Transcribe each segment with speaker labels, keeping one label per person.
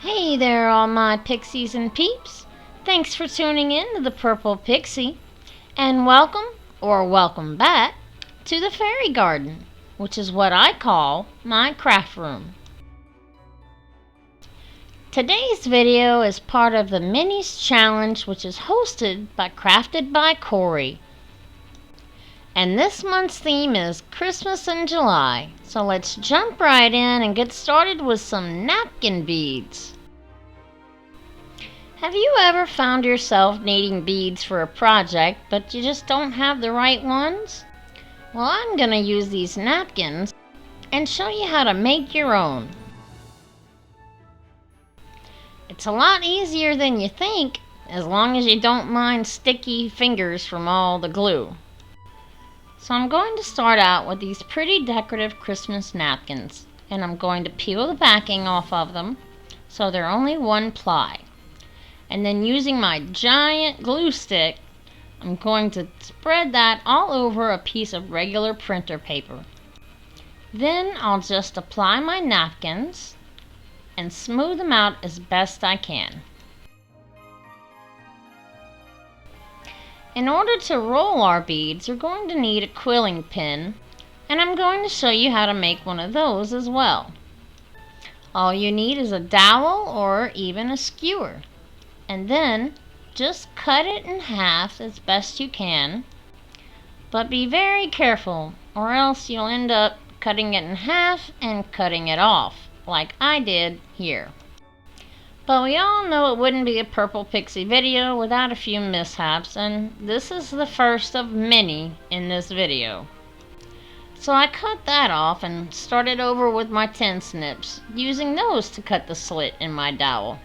Speaker 1: Hey there, all my pixies and peeps. Thanks for tuning in to the Purple Pixie. And welcome, or welcome back, to the Fairy Garden, which is what I call my craft room. Today's video is part of the Minis Challenge, which is hosted by Crafted by Corie. And this month's theme is Christmas in July. So let's jump right in and get started with some napkin beads. Have you ever found yourself needing beads for a project, but you just don't have the right ones? Well, I'm going to use these napkins and show you how to make your own. It's a lot easier than you think, as long as you don't mind sticky fingers from all the glue. So I'm going to start out with these pretty decorative Christmas napkins, and I'm going to peel the backing off of them so they're only one ply. And then using my giant glue stick, I'm going to spread that all over a piece of regular printer paper. Then I'll just apply my napkins and smooth them out as best I can. In order to roll our beads, you're going to need a quilling pin, and I'm going to show you how to make one of those as well. All you need is a dowel or even a skewer, and then just cut it in half as best you can, but be very careful or else you'll end up cutting it in half and cutting it off, like I did here. But we all know it wouldn't be a Purple Pixie video without a few mishaps, and this is the first of many in this video. So I cut that off and started over with my tin snips, using those to cut the slit in my dowel.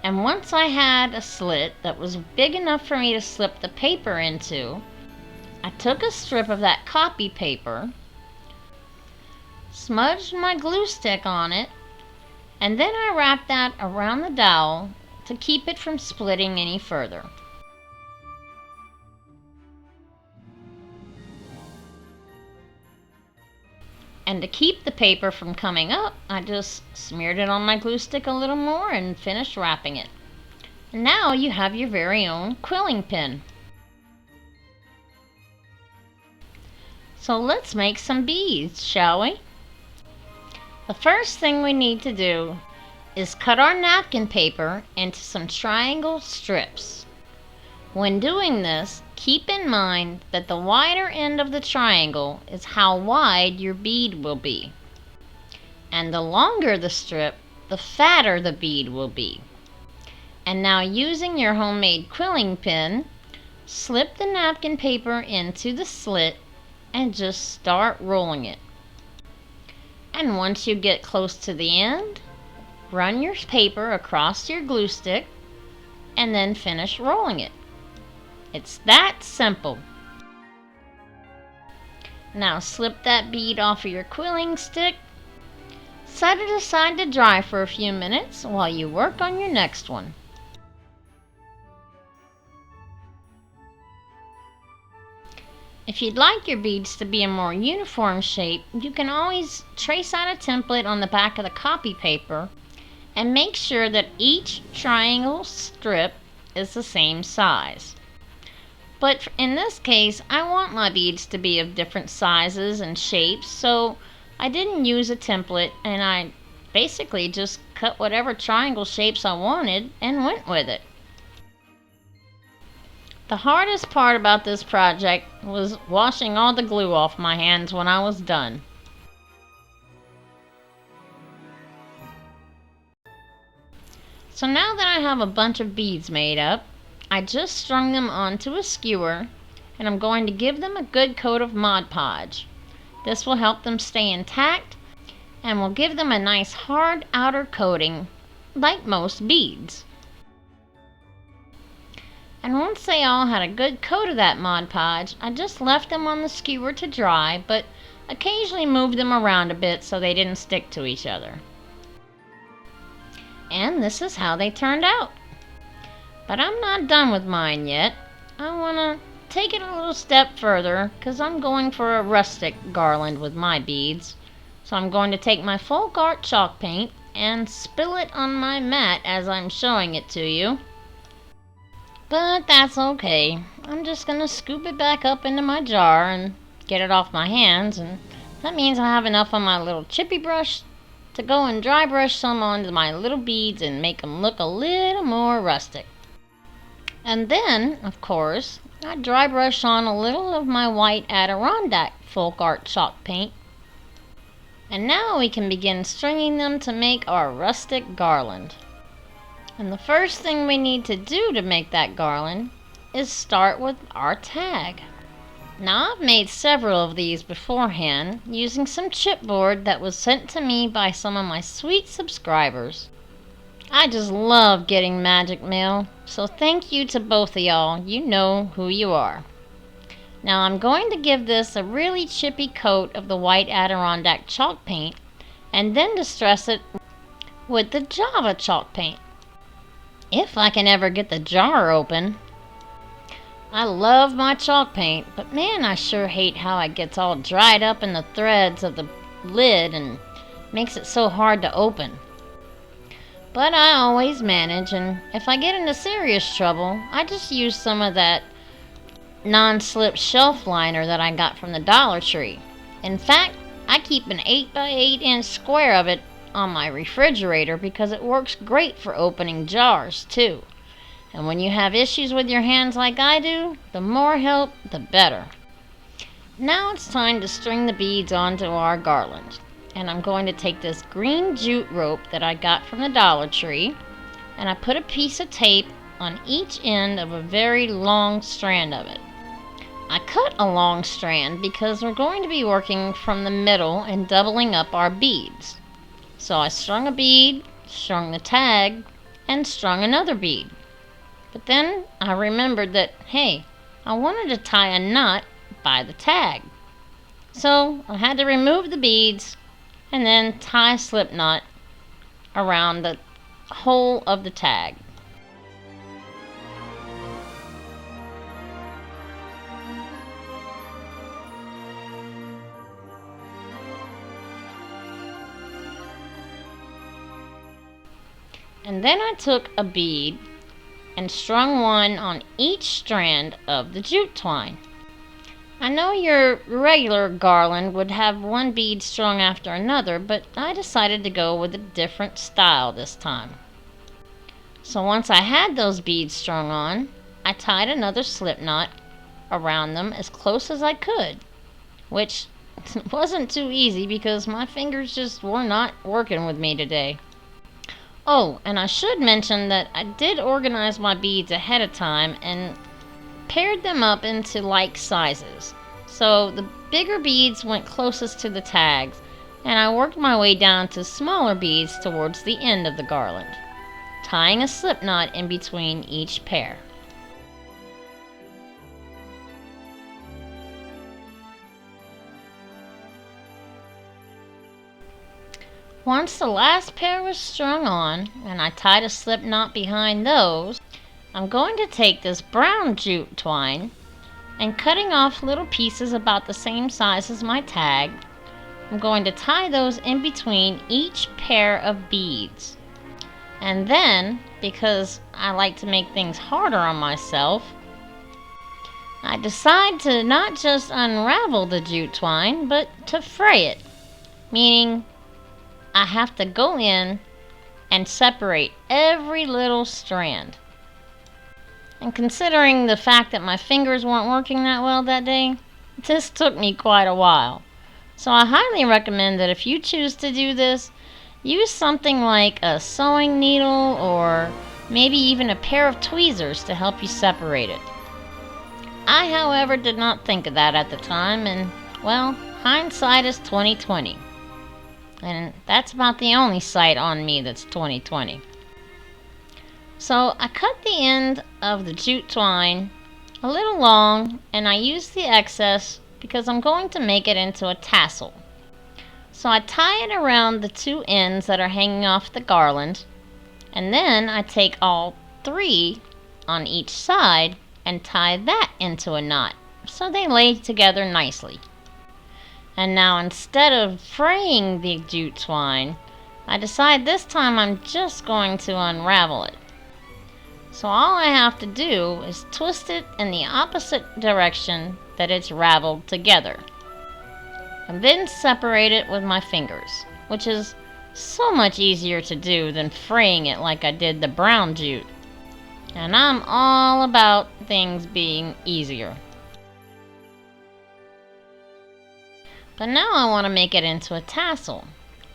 Speaker 1: And once I had a slit that was big enough for me to slip the paper into, I took a strip of that copy paper, smudged my glue stick on it, and then I wrapped that around the dowel to keep it from splitting any further. And to keep the paper from coming up, I just smeared it on my glue stick a little more and finished wrapping it. And now you have your very own quilling pin. So let's make some beads, shall we? The first thing we need to do is cut our napkin paper into some triangle strips. When doing this, keep in mind that the wider end of the triangle is how wide your bead will be. And the longer the strip, the fatter the bead will be. And now, using your homemade quilling pin, slip the napkin paper into the slit and just start rolling it. And once you get close to the end, run your paper across your glue stick and then finish rolling it. It's that simple. Now slip that bead off of your quilling stick, set it aside to dry for a few minutes while you work on your next one. If you'd like your beads to be a more uniform shape, you can always trace out a template on the back of the copy paper and make sure that each triangle strip is the same size. But in this case, I want my beads to be of different sizes and shapes, so I didn't use a template and I basically just cut whatever triangle shapes I wanted and went with it. The hardest part about this project was washing all the glue off my hands when I was done. So now that I have a bunch of beads made up, I just strung them onto a skewer, and I'm going to give them a good coat of Mod Podge. This will help them stay intact and will give them a nice hard outer coating, like most beads. And once they all had a good coat of that Mod Podge, I just left them on the skewer to dry, but occasionally moved them around a bit so they didn't stick to each other. And this is how they turned out. But I'm not done with mine yet. I want to take it a little step further because I'm going for a rustic garland with my beads. So I'm going to take my folk art chalk paint and spill it on my mat as I'm showing it to you. But that's okay. I'm just gonna scoop it back up into my jar and get it off my hands, and that means I have enough on my little chippy brush to go and dry brush some onto my little beads and make them look a little more rustic. And then, of course, I dry brush on a little of my white Adirondack folk art chalk paint. And now we can begin stringing them to make our rustic garland. And the first thing we need to do to make that garland is start with our tag. Now I've made several of these beforehand using some chipboard that was sent to me by some of my sweet subscribers. I just love getting magic mail, so thank you to both of y'all. You know who you are. Now I'm going to give this a really chippy coat of the white Adirondack chalk paint and then distress it with the Java chalk paint. If I can ever get the jar open. I love my chalk paint, but man, I sure hate how it gets all dried up in the threads of the lid and makes it so hard to open. But I always manage, and if I get into serious trouble, I just use some of that non-slip shelf liner that I got from the Dollar Tree. In fact, I keep an 8x8 inch square of it on my refrigerator because it works great for opening jars too. And when you have issues with your hands like I do, the more help, the better. Now it's time to string the beads onto our garland. And I'm going to take this green jute rope that I got from the Dollar Tree, and I put a piece of tape on each end of a very long strand of it. I cut a long strand because we're going to be working from the middle and doubling up our beads. So I strung a bead, strung the tag, and strung another bead. But then I remembered that, hey, I wanted to tie a knot by the tag. So I had to remove the beads and then tie a slip knot around the whole of the tag. And then I took a bead and strung one on each strand of the jute twine. I know your regular garland would have one bead strung after another, but I decided to go with a different style this time. So once I had those beads strung on, I tied another slip knot around them as close as I could, which wasn't too easy because my fingers just were not working with me today. Oh, and I should mention that I did organize my beads ahead of time and paired them up into like sizes. So the bigger beads went closest to the tags, and I worked my way down to smaller beads towards the end of the garland, tying a slip knot in between each pair. Once the last pair was strung on, and I tied a slip knot behind those, I'm going to take this brown jute twine and cutting off little pieces about the same size as my tag, I'm going to tie those in between each pair of beads. And then, because I like to make things harder on myself, I decide to not just unravel the jute twine, but to fray it, meaning I have to go in and separate every little strand. And considering the fact that my fingers weren't working that well that day, this took me quite a while. So I highly recommend that if you choose to do this, use something like a sewing needle or maybe even a pair of tweezers to help you separate it. I, however, did not think of that at the time, and, well, hindsight is 20/20. And that's about the only sight on me that's 20/20. So I cut the end of the jute twine a little long, and I used the excess because I'm going to make it into a tassel. So I tie it around the two ends that are hanging off the garland, and then I take all three on each side and tie that into a knot so they lay together nicely. And now instead of fraying the jute twine, I decide this time I'm just going to unravel it. So all I have to do is twist it in the opposite direction that it's raveled together, and then separate it with my fingers, which is so much easier to do than fraying it like I did the brown jute. And I'm all about things being easier. But now I want to make it into a tassel,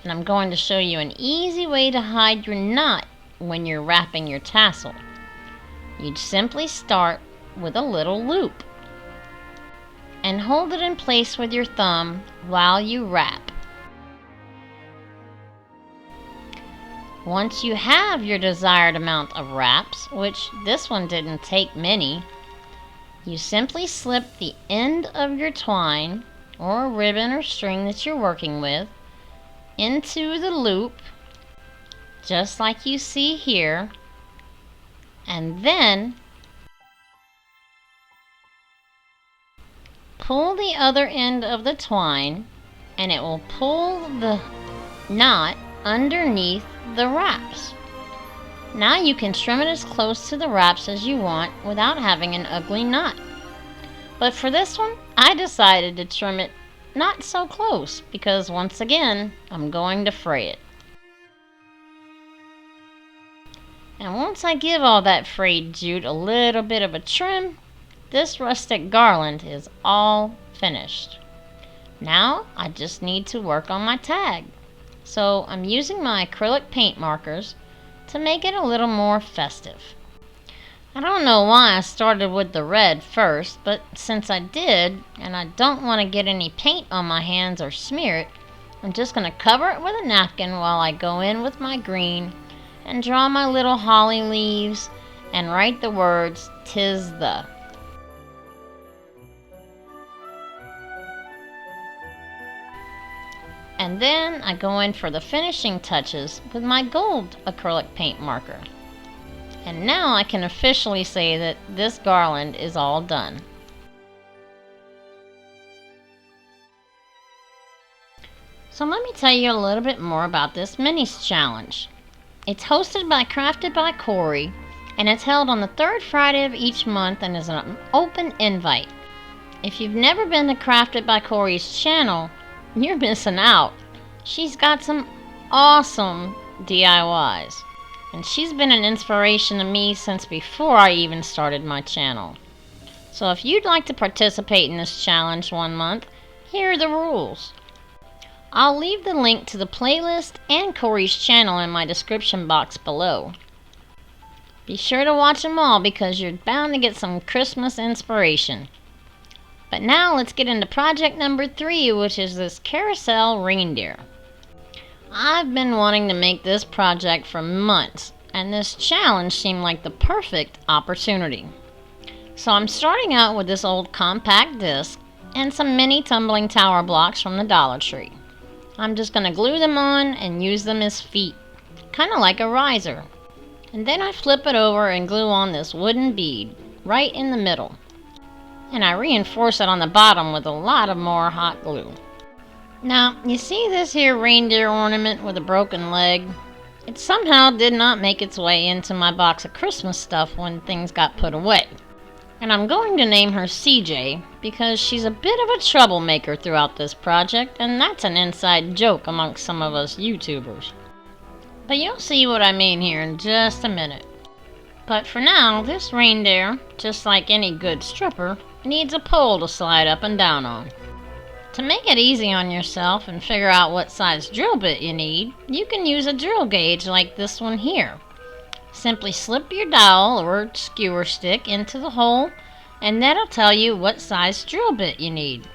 Speaker 1: and I'm going to show you an easy way to hide your knot when you're wrapping your tassel. You'd simply start with a little loop and hold it in place with your thumb while you wrap. Once you have your desired amount of wraps, which this one didn't take many, you simply slip the end of your twine or ribbon or string that you're working with into the loop, just like you see here, and then pull the other end of the twine and it will pull the knot underneath the wraps. Now you can trim it as close to the wraps as you want without having an ugly knot. But for this one, I decided to trim it not so close because once again, I'm going to fray it. And once I give all that frayed jute a little bit of a trim, this rustic garland is all finished. Now I just need to work on my tag. So I'm using my acrylic paint markers to make it a little more festive. I don't know why I started with the red first, but since I did, and I don't want to get any paint on my hands or smear it, I'm just going to cover it with a napkin while I go in with my green and draw my little holly leaves and write the words "'Tis the." And then I go in for the finishing touches with my gold acrylic paint marker. And now I can officially say that this garland is all done. So let me tell you a little bit more about this minis challenge. It's hosted by Crafted by Corie, and it's held on the third Friday of each month and is an open invite. If you've never been to Crafted by Corie's channel, you're missing out. She's got some awesome DIYs, and she's been an inspiration to me since before I even started my channel. So if you'd like to participate in this challenge one month, here are the rules. I'll leave the link to the playlist and Corie's channel in my description box below. Be sure to watch them all because you're bound to get some Christmas inspiration. But now let's get into project number 3, which is this Carousel Reindeer. I've been wanting to make this project for months, and this challenge seemed like the perfect opportunity. So I'm starting out with this old compact disc and some mini tumbling tower blocks from the Dollar Tree. I'm just going to glue them on and use them as feet, kind of like a riser. And then I flip it over and glue on this wooden bead right in the middle. And I reinforce it on the bottom with a lot of more hot glue. Now, you see this here reindeer ornament with a broken leg? It somehow did not make its way into my box of Christmas stuff when things got put away. And I'm going to name her CJ because she's a bit of a troublemaker throughout this project, and that's an inside joke amongst some of us YouTubers. But you'll see what I mean here in just a minute. But for now, this reindeer, just like any good stripper, needs a pole to slide up and down on. To make it easy on yourself and figure out what size drill bit you need, you can use a drill gauge like this one here. Simply slip your dowel or skewer stick into the hole and that'll tell you what size drill bit you need.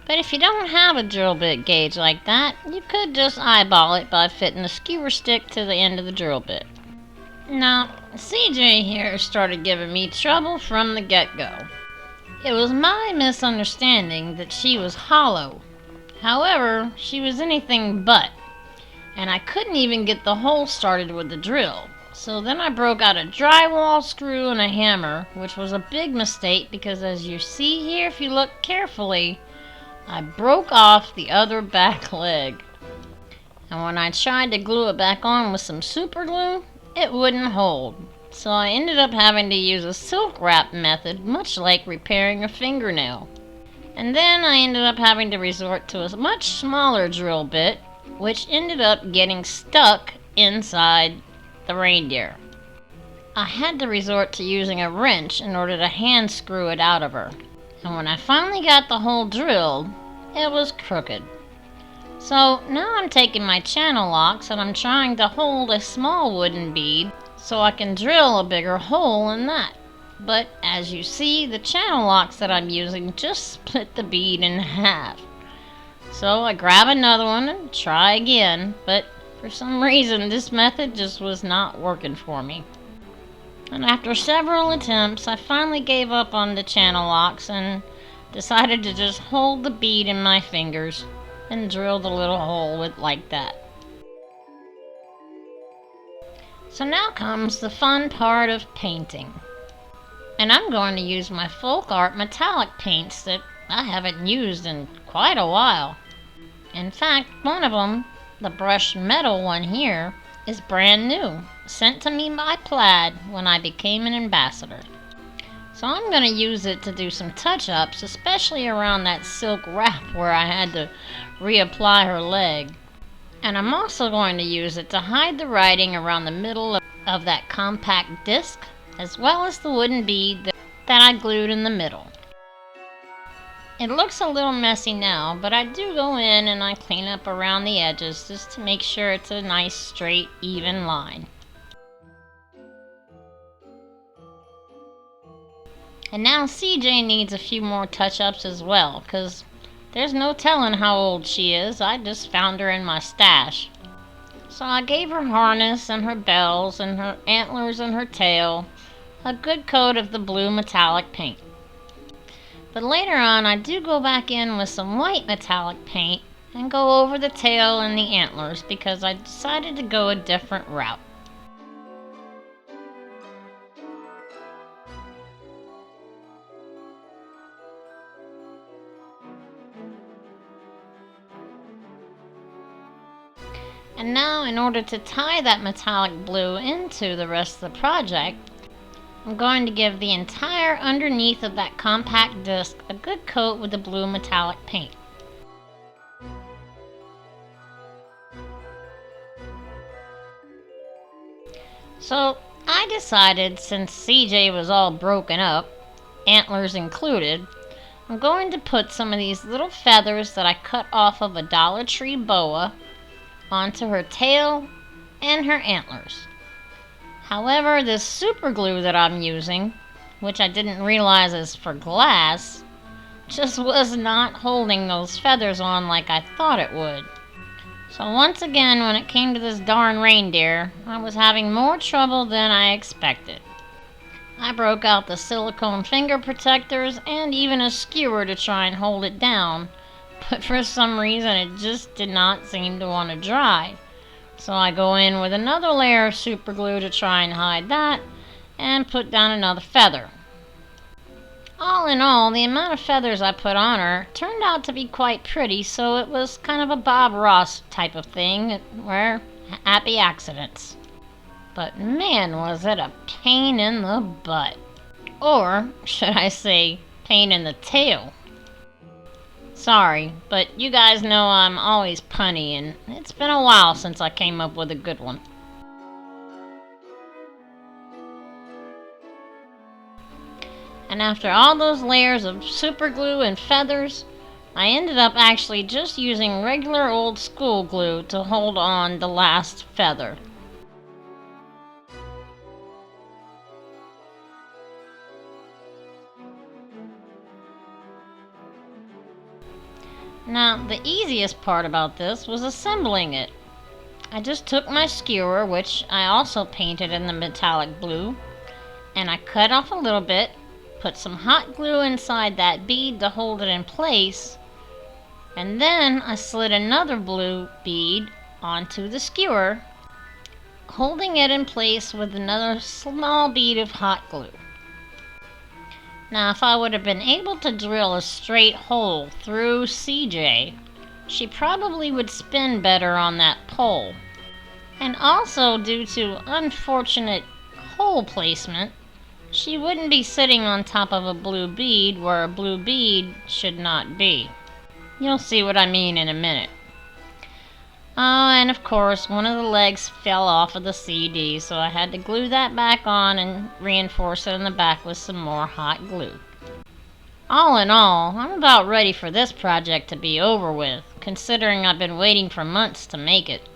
Speaker 1: But if you don't have a drill bit gauge like that, you could just eyeball it by fitting a skewer stick to the end of the drill bit. Now, CJ here started giving me trouble from the get-go. It was my misunderstanding that she was hollow. However, she was anything but, and I couldn't even get the hole started with the drill. So then I broke out a drywall screw and a hammer, which was a big mistake because as you see here, if you look carefully, I broke off the other back leg. And when I tried to glue it back on with some super glue, it wouldn't hold. So I ended up having to use a silk wrap method, much like repairing a fingernail. And then I ended up having to resort to a much smaller drill bit, which ended up getting stuck inside the reindeer. I had to resort to using a wrench in order to hand screw it out of her. And when I finally got the hole drilled, it was crooked. So now I'm taking my channel locks and I'm trying to hold a small wooden bead so I can drill a bigger hole in that. But as you see, the channel locks that I'm using just split the bead in half. So I grab another one and try again, but for some reason this method just was not working for me. And after several attempts, I finally gave up on the channel locks and decided to just hold the bead in my fingers and drill the little hole with like that. So now comes the fun part of painting. And I'm going to use my folk art metallic paints that I haven't used in quite a while. In fact, one of them, the brushed metal one here, is brand new, sent to me by Plaid when I became an ambassador. So I'm going to use it to do some touch-ups, especially around that silk wrap where I had to reapply her leg. And I'm also going to use it to hide the writing around the middle of that compact disc, as well as the wooden bead that I glued in the middle. It looks a little messy now, but I do go in and I clean up around the edges just to make sure it's a nice, straight, even line. And now CJ needs a few more touch-ups as well, because there's no telling how old she is. I just found her in my stash. So I gave her harness and her bells and her antlers and her tail a good coat of the blue metallic paint. But later on I do go back in with some white metallic paint and go over the tail and the antlers because I decided to go a different route. And now, in order to tie that metallic blue into the rest of the project, I'm going to give the entire underneath of that compact disc a good coat with the blue metallic paint. So I decided, since CJ was all broken up, antlers included, I'm going to put some of these little feathers that I cut off of a Dollar Tree boa onto her tail and her antlers. However, this super glue that I'm using, which I didn't realize is for glass, just was not holding those feathers on like I thought it would. So once again, when it came to this darn reindeer, I was having more trouble than I expected. I broke out the silicone finger protectors and even a skewer to try and hold it down, but for some reason it just did not seem to want to dry. So I go in with another layer of super glue to try and hide that, and put down another feather. All in all, the amount of feathers I put on her turned out to be quite pretty, so it was kind of a Bob Ross type of thing, where happy accidents. But man, was it a pain in the butt. Or, should I say, pain in the tail. Sorry, but you guys know I'm always punny, and it's been a while since I came up with a good one. And after all those layers of super glue and feathers, I ended up actually just using regular old school glue to hold on the last feather. Now, the easiest part about this was assembling it. I just took my skewer, which I also painted in the metallic blue, and I cut off a little bit, put some hot glue inside that bead to hold it in place, and then I slid another blue bead onto the skewer, holding it in place with another small bead of hot glue. Now, if I would have been able to drill a straight hole through CJ, she probably would spin better on that pole. And also, due to unfortunate hole placement, she wouldn't be sitting on top of a blue bead where a blue bead should not be. You'll see what I mean in a minute. Oh, and of course, one of the legs fell off of the CD, so I had to glue that back on and reinforce it in the back with some more hot glue. All in all, I'm about ready for this project to be over with, considering I've been waiting for months to make it.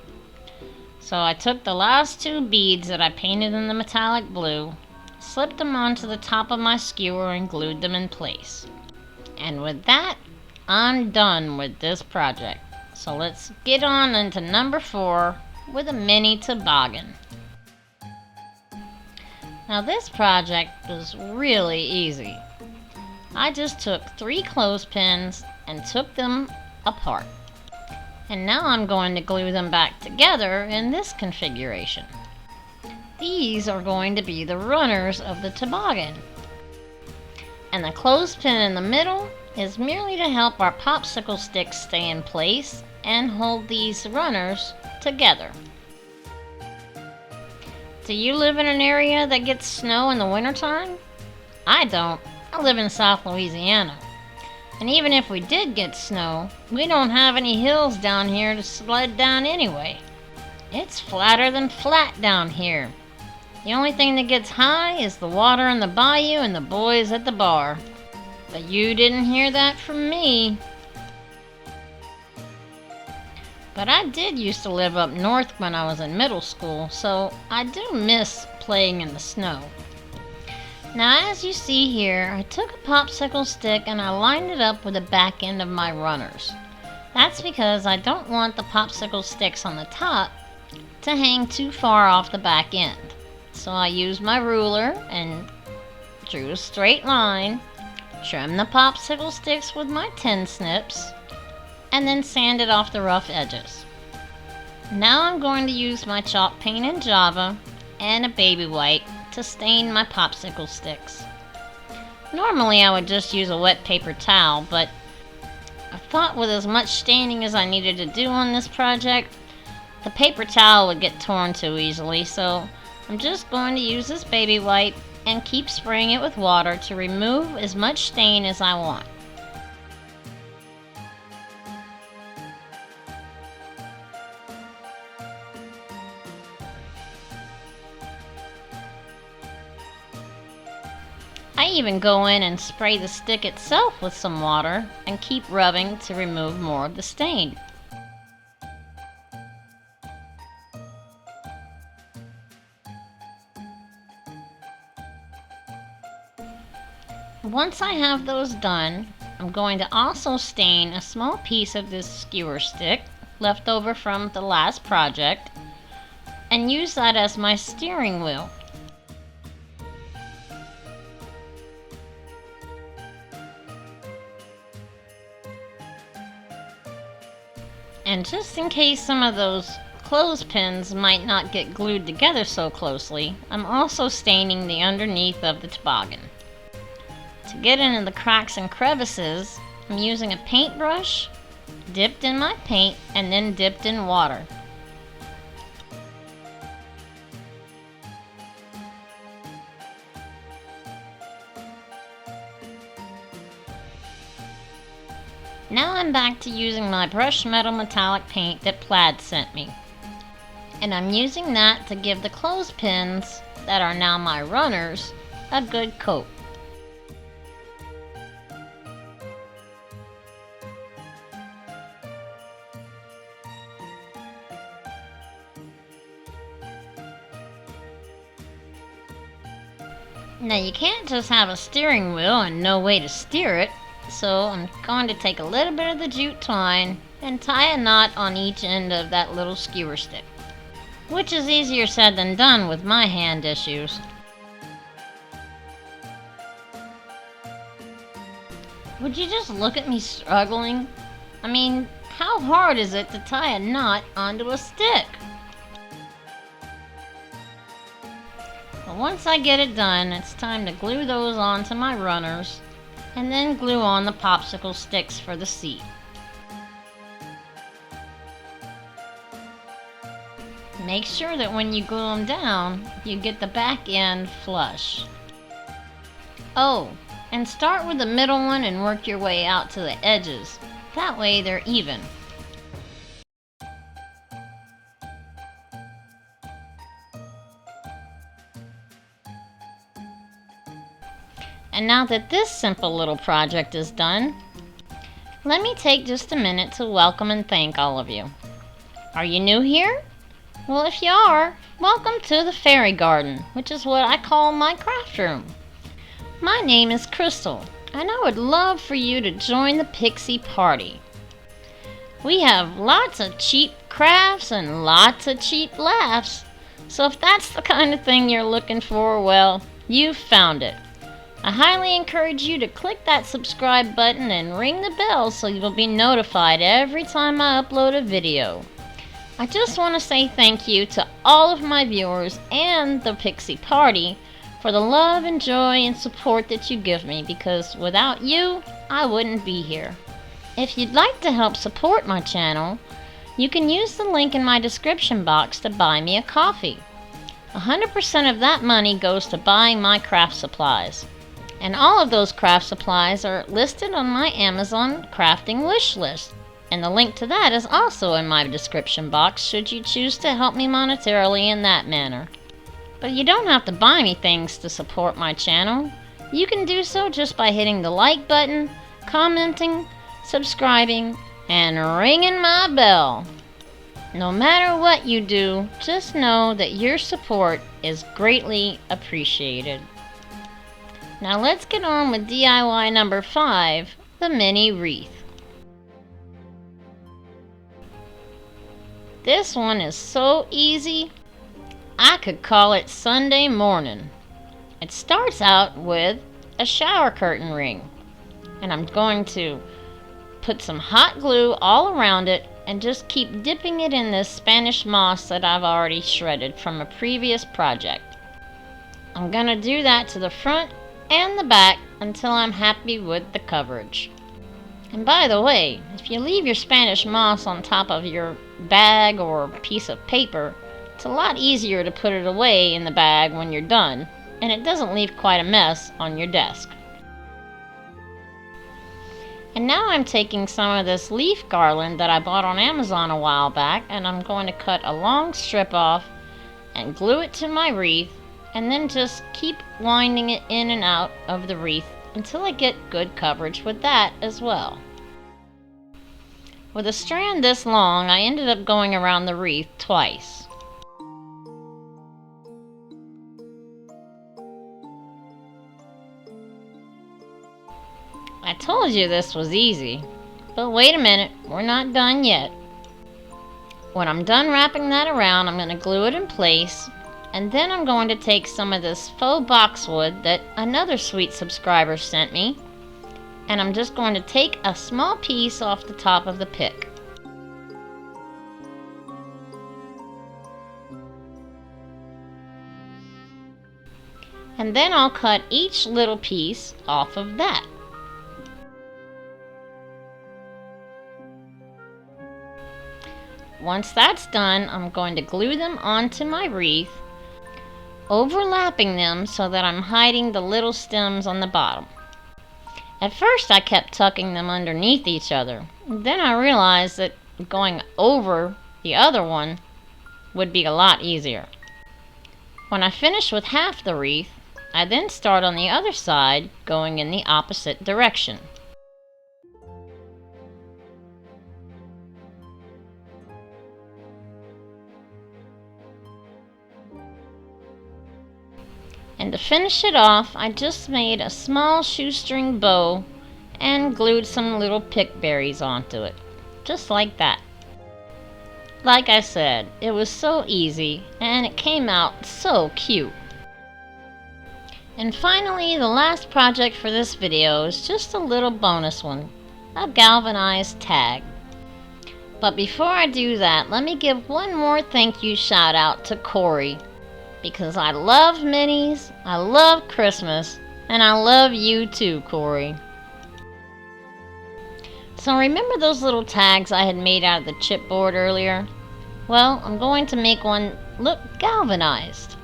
Speaker 1: So I took the last 2 beads that I painted in the metallic blue, slipped them onto the top of my skewer and glued them in place. And with that, I'm done with this project. So let's get on into number 4 with a mini toboggan. Now this project was really easy. I just took 3 clothespins and took them apart. And now I'm going to glue them back together in this configuration. These are going to be the runners of the toboggan. And the clothespin in the middle is merely to help our popsicle sticks stay in place and hold these runners together. Do you live in an area that gets snow in the wintertime? I don't. I live in South Louisiana. And even if we did get snow, we don't have any hills down here to sled down anyway. It's flatter than flat down here. The only thing that gets high is the water in the bayou and the boys at the bar. But you didn't hear that from me. But I did used to live up north when I was in middle school, so I do miss playing in the snow. Now as you see here, I took a popsicle stick and I lined it up with the back end of my runners. That's because I don't want the popsicle sticks on the top to hang too far off the back end. So I used my ruler and drew a straight line, trimmed the popsicle sticks with my tin snips, and then sanded off the rough edges. Now I'm going to use my chalk paint in Java and a baby white to stain my popsicle sticks. Normally I would just use a wet paper towel, but I thought with as much staining as I needed to do on this project, the paper towel would get torn too easily, so I'm just going to use this baby white and keep spraying it with water to remove as much stain as I want. I even go in and spray the stick itself with some water and keep rubbing to remove more of the stain. Once I have those done, I'm going to also stain a small piece of this skewer stick left over from the last project and use that as my steering wheel. And just in case some of those clothespins might not get glued together so closely, I'm also staining the underneath of the toboggan. To get into the cracks and crevices, I'm using a paintbrush, dipped in my paint, and then dipped in water. Now I'm back to using my brushed metal metallic paint that Plaid sent me. And I'm using that to give the clothespins, that are now my runners, a good coat. Now you can't just have a steering wheel and no way to steer it, so I'm going to take a little bit of the jute twine and tie a knot on each end of that little skewer stick, which is easier said than done with my hand issues. Would you just look at me struggling? I mean, how hard is it to tie a knot onto a stick? But once I get it done, it's time to glue those onto my runners and then glue on the popsicle sticks for the seat. Make sure that when you glue them down, you get the back end flush. Oh, and start with the middle one and work your way out to the edges. That way they're even. And now that this simple little project is done, let me take just a minute to welcome and thank all of you. Are you new here? Well, if you are, welcome to the Fairy Garden, which is what I call my craft room. My name is Crystal, and I would love for you to join the Pixie Party. We have lots of cheap crafts and lots of cheap laughs, so if that's the kind of thing you're looking for, well, you've found it. I highly encourage you to click that subscribe button and ring the bell so you'll be notified every time I upload a video. I just want to say thank you to all of my viewers and the Pixie Party for the love and joy and support that you give me, because without you, I wouldn't be here. If you'd like to help support my channel, you can use the link in my description box to buy me a coffee. 100% of that money goes to buying my craft supplies. And all of those craft supplies are listed on my Amazon crafting wish list. And the link to that is also in my description box should you choose to help me monetarily in that manner. But you don't have to buy me things to support my channel. You can do so just by hitting the like button, commenting, subscribing, and ringing my bell. No matter what you do, just know that your support is greatly appreciated. Now let's get on with DIY number 5, the mini wreath. This one is so easy, I could call it Sunday morning. It starts out with a shower curtain ring, and I'm going to put some hot glue all around it and just keep dipping it in this Spanish moss that I've already shredded from a previous project. I'm going to do that to the front and the back until I'm happy with the coverage. And by the way, if you leave your Spanish moss on top of your bag or piece of paper, it's a lot easier to put it away in the bag when you're done, and it doesn't leave quite a mess on your desk. And now I'm taking some of this leaf garland that I bought on Amazon a while back, and I'm going to cut a long strip off and glue it to my wreath, and then just keep winding it in and out of the wreath until I get good coverage with that as well. With a strand this long, I ended up going around the wreath twice. I told you this was easy, but wait a minute, we're not done yet. When I'm done wrapping that around, I'm going to glue it in place, and then I'm going to take some of this faux boxwood that another sweet subscriber sent me, and I'm just going to take a small piece off the top of the pick. And then I'll cut each little piece off of that. Once that's done, I'm going to glue them onto my wreath, overlapping them so that I'm hiding the little stems on the bottom. At first I kept tucking them underneath each other. Then I realized that going over the other one would be a lot easier. When I finish with half the wreath, I then start on the other side, going in the opposite direction. And to finish it off, I just made a small shoestring bow and glued some little pickberries onto it, just like that. Like I said, it was so easy and it came out so cute. And finally, the last project for this video is just a little bonus one, a galvanized tag. But before I do that, let me give one more thank you shout out to Corie, because I love minis, I love Christmas, and I love you too, Corie. So remember those little tags I had made out of the chipboard earlier? Well, I'm going to make one look galvanized.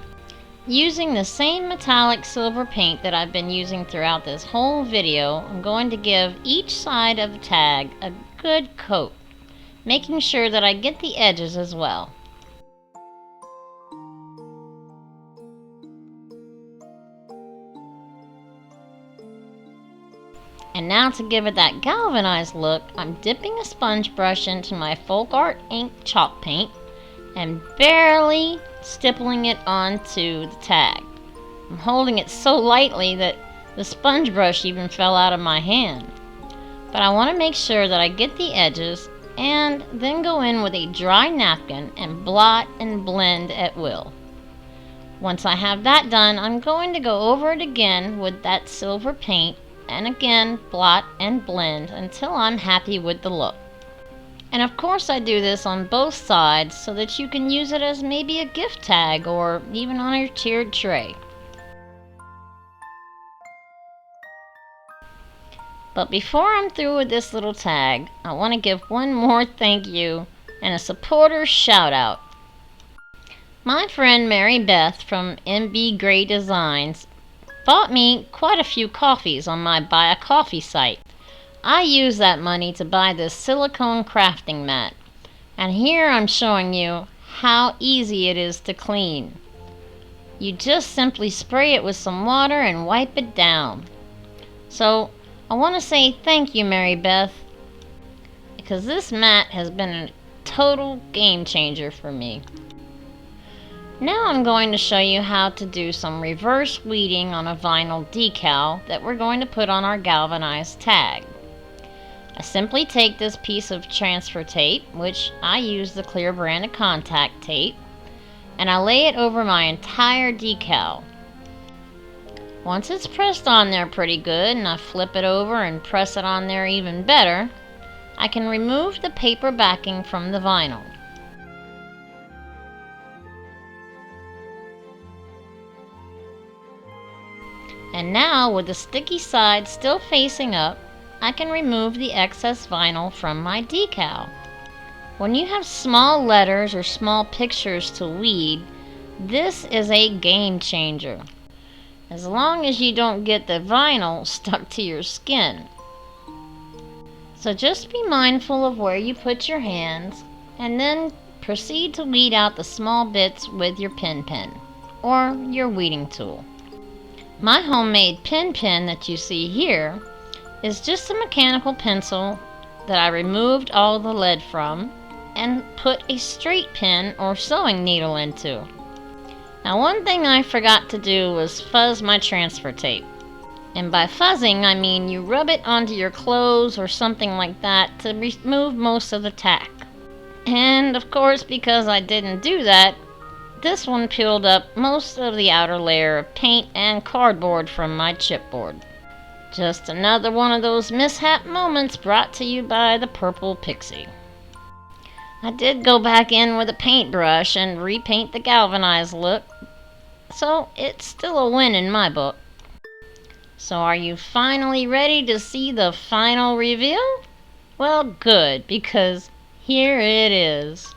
Speaker 1: Using the same metallic silver paint that I've been using throughout this whole video, I'm going to give each side of the tag a good coat, making sure that I get the edges as well. And now to give it that galvanized look, I'm dipping a sponge brush into my Folk Art ink chalk paint and barely stippling it onto the tag. I'm holding it so lightly that the sponge brush even fell out of my hand. But I want to make sure that I get the edges and then go in with a dry napkin and blot and blend at will. Once I have that done, I'm going to go over it again with that silver paint and again blot and blend until I'm happy with the look. And of course I do this on both sides so that you can use it as maybe a gift tag or even on your tiered tray. But before I'm through with this little tag, I want to give one more thank you and a supporter shout out. My friend Mary Beth from MB Gray Designs bought me quite a few coffees on my Buy a Coffee site. I used that money to buy this silicone crafting mat, and here I'm showing you how easy it is to clean. You just simply spray it with some water and wipe it down. So I want to say thank you, Mary Beth, because this mat has been a total game changer for me. Now I'm going to show you how to do some reverse weeding on a vinyl decal that we're going to put on our galvanized tag. I simply take this piece of transfer tape, which I use the clear brand of contact tape, and I lay it over my entire decal. Once it's pressed on there pretty good and I flip it over and press it on there even better, I can remove the paper backing from the vinyl. And now, with the sticky side still facing up, I can remove the excess vinyl from my decal. When you have small letters or small pictures to weed, this is a game changer. As long as you don't get the vinyl stuck to your skin. So just be mindful of where you put your hands and then proceed to weed out the small bits with your pen or your weeding tool. My homemade pen that you see here is just a mechanical pencil that I removed all the lead from and put a straight pen or sewing needle into. Now, one thing I forgot to do was fuzz my transfer tape. And by fuzzing, I mean you rub it onto your clothes or something like that to remove most of the tack. And of course, because I didn't do that, this one peeled up most of the outer layer of paint and cardboard from my chipboard. Just another one of those mishap moments brought to you by the Purple Pixie. I did go back in with a paintbrush and repaint the galvanized look, so it's still a win in my book. So are you finally ready to see the final reveal? Well, good, because here it is.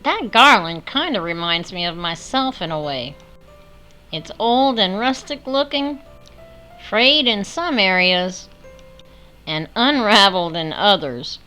Speaker 1: That garland kind of reminds me of myself in a way. It's old and rustic looking, frayed in some areas, and unraveled in others.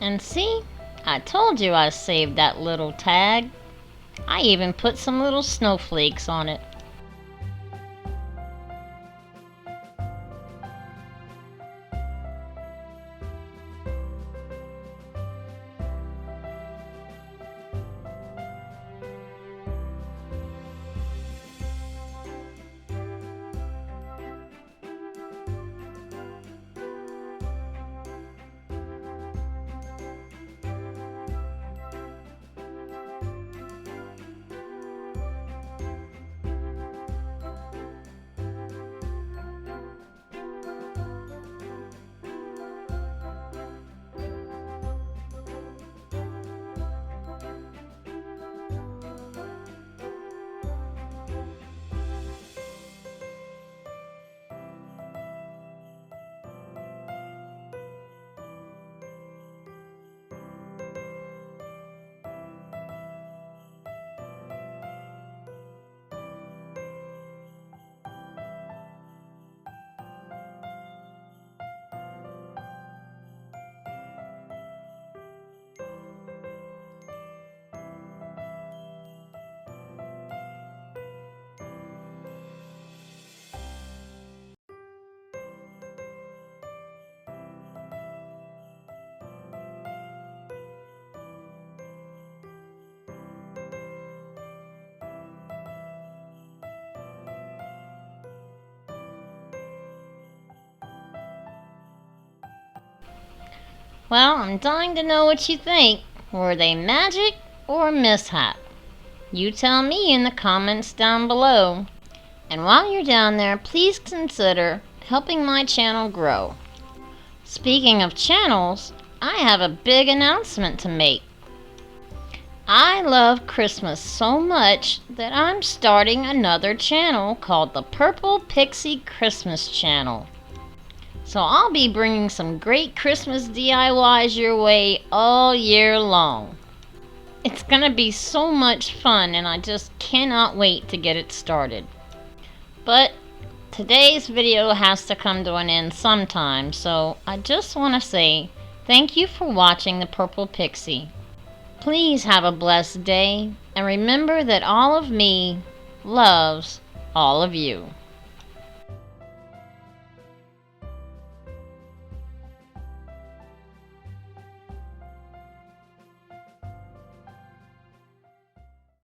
Speaker 1: And see, I told you I saved that little tag. I even put some little snowflakes on it. Well, I'm dying to know what you think. Were they magic or mishap? You tell me in the comments down below. And while you're down there, please consider helping my channel grow. Speaking of channels, I have a big announcement to make. I love Christmas so much that I'm starting another channel called the Purple Pixie Christmas Channel. So I'll be bringing some great Christmas DIYs your way all year long. It's gonna be so much fun and I just cannot wait to get it started. But today's video has to come to an end sometime, so I just want to say thank you for watching the Purple Pixie. Please have a blessed day and remember that all of me loves all of you.